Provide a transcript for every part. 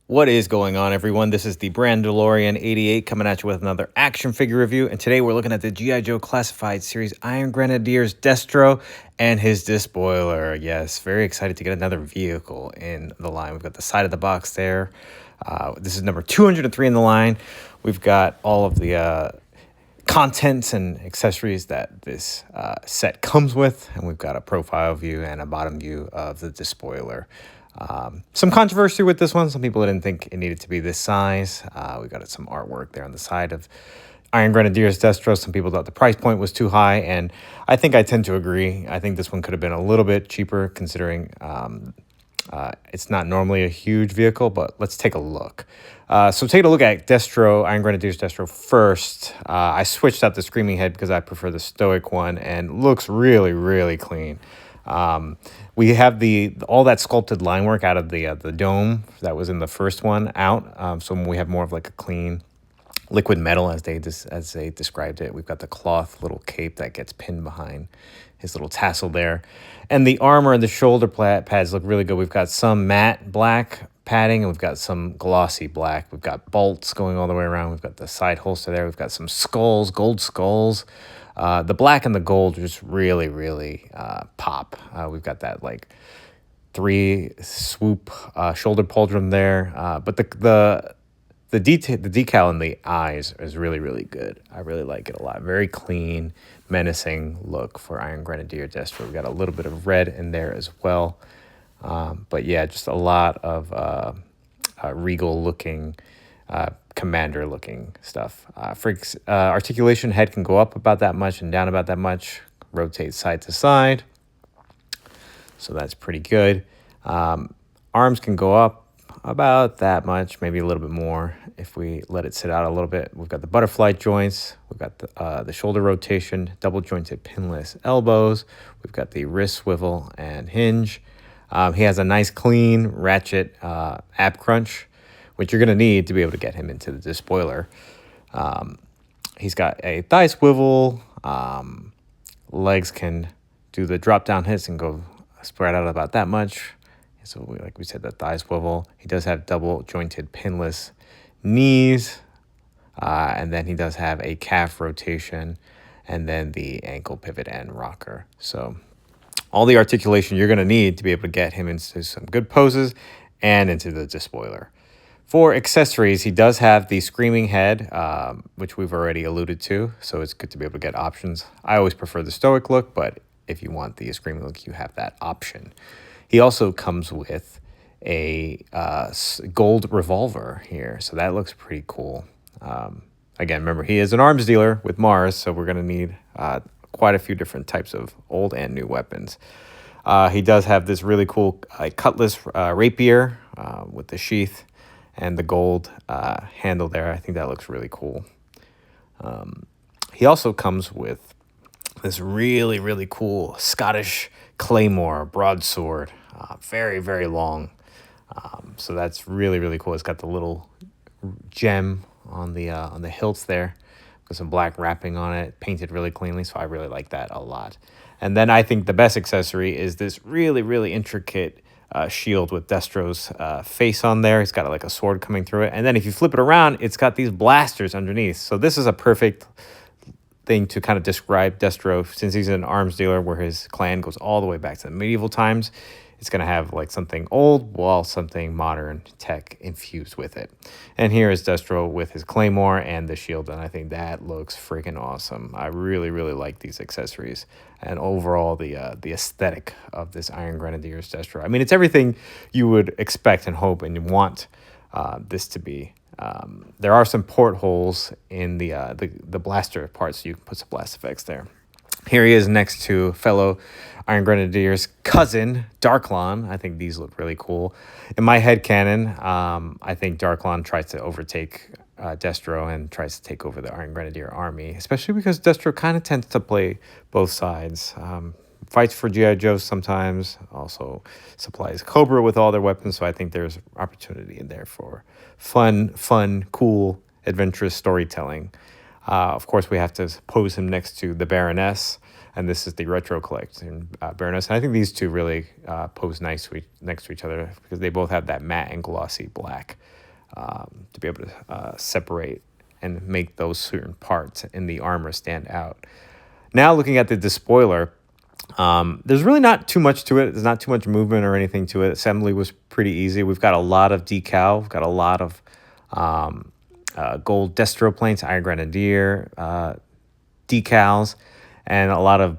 What is going on, everyone? This is the Brandalorian 88 coming at you with another action figure review. And today we're looking at the G.I. Joe Classified Series Iron Grenadier's Destro and his Despoiler. Yes, very excited to get another vehicle in the line. We've got the side of the box there. This is number 203 in the line. We've got all of the contents and accessories that this set comes with, and we've got a profile view and a bottom view of the Despoiler. Some controversy with this one. Some people didn't think it needed to be this size. We got some artwork there on the side of Iron Grenadier's Destro. Some people thought the price point was too high, and I think I tend to agree. I think this one could have been a little bit cheaper considering it's not normally a huge vehicle, but let's take a look. So take a look at Destro, Iron Grenadier's Destro first. I switched out the Screaming Head because I prefer the Stoic one, and looks really, really clean. We have all that sculpted line work out of the dome that was in the first one out. So we have more of like a clean liquid metal as they described it. We've got the cloth little cape that gets pinned behind his little tassel there. And the armor and the shoulder pads look really good. We've got some matte black padding, and we've got some glossy black. We've got bolts going all the way around. We've got the side holster there. We've got some skulls, gold skulls. The black and the gold just really, really pop. We've got that like 3 swoop shoulder pauldron there. But the decal in the eyes is really, really good. I really like it a lot. Very clean, menacing look for Iron Grenadier Destro. We've got a little bit of red in there as well. But yeah, just a lot of regal looking, commander looking stuff. Articulation, head can go up about that much and down about that much, rotate side to side, so that's pretty good. Arms can go up about that much, maybe a little bit more if we let it sit out a little bit. We've got the butterfly joints, we've got the shoulder rotation, double jointed pinless elbows, we've got the wrist swivel and hinge. He has a nice clean ratchet ab crunch, which you're going to need to be able to get him into the Despoiler. He's got a thigh swivel. Legs can do the drop down hits and go spread out about that much. So like we said, the thigh swivel. He does have double jointed pinless knees. And then he does have a calf rotation and then the ankle pivot and rocker. So all the articulation you're going to need to be able to get him into some good poses and into the Despoiler. For accessories, he does have the Screaming Head, which we've already alluded to, so it's good to be able to get options. I always prefer the Stoic look, but if you want the Screaming look, you have that option. He also comes with a gold revolver here, so that looks pretty cool. Again, remember, he is an arms dealer with Mars, so we're going to need quite a few different types of old and new weapons. He does have this really cool cutlass rapier with the sheath and the gold handle there. I think that looks really cool. He also comes with this really, really cool Scottish claymore broadsword, very, very long. So that's really, really cool. It's got the little gem on the hilts there, with some black wrapping on it, painted really cleanly. So I really like that a lot. And then I think the best accessory is this really, really intricate shield with Destro's face on there. He's got like a sword coming through it. And then if you flip it around, it's got these blasters underneath. So this is a perfect thing to kind of describe Destro, since he's an arms dealer where his clan goes all the way back to the medieval times. It's going to have like something old while something modern tech infused with it. And here is Destro with his claymore and the shield, and I think that looks freaking awesome. I really, really like these accessories. And overall, the aesthetic of this Iron Grenadier's Destro. I mean, it's everything you would expect and hope and want this to be. There are some portholes in the blaster part, so you can put some blast effects there. Here he is next to fellow Iron Grenadier's cousin, Darklon. I think these look really cool. In my headcanon, I think Darklon tries to overtake Destro and tries to take over the Iron Grenadier army, especially because Destro kind of tends to play both sides. Fights for G.I. Joe sometimes, also supplies Cobra with all their weapons, so I think there's opportunity in there for fun, cool, adventurous storytelling. Of course, we have to pose him next to the Baroness, and this is the Retro Collection Baroness. And I think these two really pose next to each other because they both have that matte and glossy black to be able to separate and make those certain parts in the armor stand out. Now, looking at the Despoiler, there's really not too much to it. There's not too much movement or anything to it. Assembly was pretty easy. We've got a lot of decal. We've got a lot of gold Destro plates, Iron Grenadier decals, and a lot of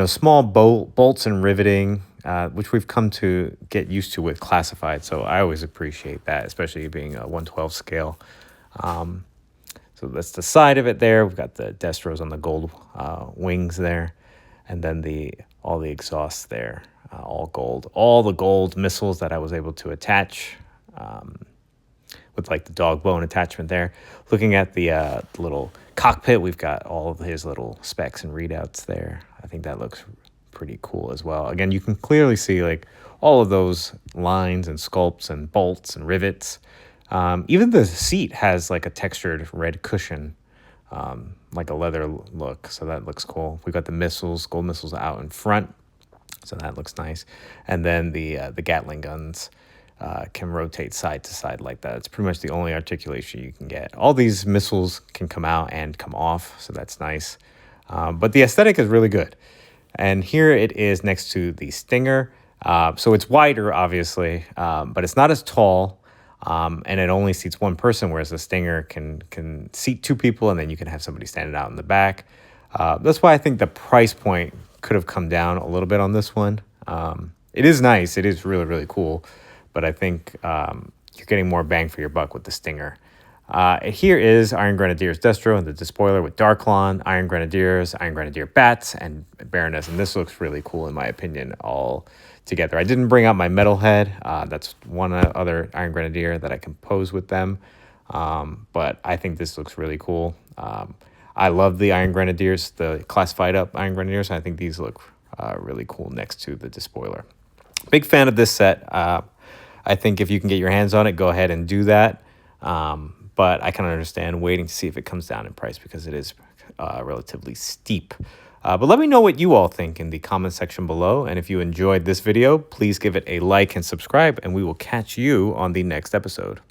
small bolts and riveting, which we've come to get used to with classified. So I always appreciate that, especially being a 1/12 scale. So that's the side of it there. We've got the Destros on the gold wings there, and then all the exhausts there, all gold. All the gold missiles that I was able to attach with like the dog bone attachment there. Looking at the little cockpit, we've got all of his little specs and readouts there. I think that looks pretty cool as well. Again, you can clearly see like all of those lines and sculpts and bolts and rivets. Even the seat has like a textured red cushion, like a leather look. So that looks cool. We got the missiles, gold missiles out in front. So that looks nice. And then the Gatling guns can rotate side to side like that. It's pretty much the only articulation you can get. All these missiles can come out and come off. So that's nice. But the aesthetic is really good. And here it is next to the Stinger. So it's wider, obviously, but it's not as tall. And it only seats one person, whereas the Stinger can seat two people, and then you can have somebody standing out in the back. That's why I think the price point could have come down a little bit on this one. It is nice. It is really, really cool. But I think you're getting more bang for your buck with the Stinger. Here is Iron Grenadier's Destro and the Despoiler with Darklon, Iron Grenadiers, Iron Grenadier Bats, and Baroness. And this looks really cool, in my opinion, all together. I didn't bring out my metalhead. That's one other Iron Grenadier that I can pose with them. But I think this looks really cool. I love the Iron Grenadiers, the classified up Iron Grenadiers. I think these look really cool next to the Despoiler. Big fan of this set. I think if you can get your hands on it, go ahead and do that. But I can understand waiting to see if it comes down in price because it is relatively steep. But let me know what you all think in the comment section below. And if you enjoyed this video, please give it a like and subscribe, and we will catch you on the next episode.